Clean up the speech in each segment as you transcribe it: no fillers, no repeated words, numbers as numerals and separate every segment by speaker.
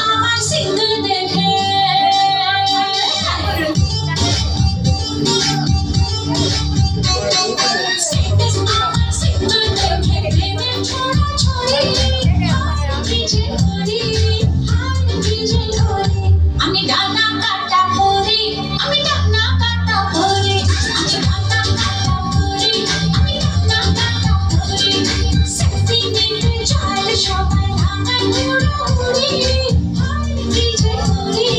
Speaker 1: আমার সিঙ্গেল দেখে আমি ডানা কাটা পরি আমি ডানা কাটা পরি আমি ডানা কাটা পরি আমি ডানা কাটা পরি সেলফি নিতে চাইলে সবাই ডানা উড়ি কি যে করি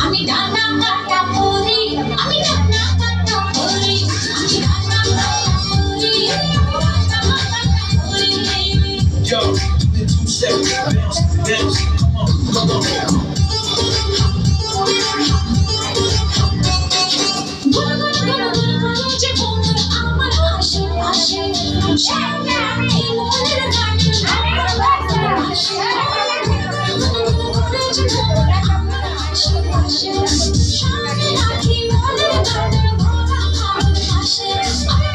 Speaker 1: আমি ডানা কাটা পরি আমি ডানা কাটা পরি আমি ডানা কাটা পরি ডানা কাটা পরি
Speaker 2: Yo, the two-step bounce, bounce. Come on.
Speaker 1: আমার আশেপাশে এই মনের গানে আমার আশেপাশে সামনে রাখি মনের গানে ভরা ভালোবাসে আমি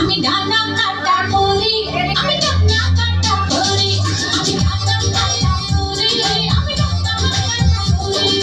Speaker 1: আমি ডানা কাটা পরি আমি ডানা কাটা পরি আমি ডানা কাটা পরি আমি ডানা কাটা পরি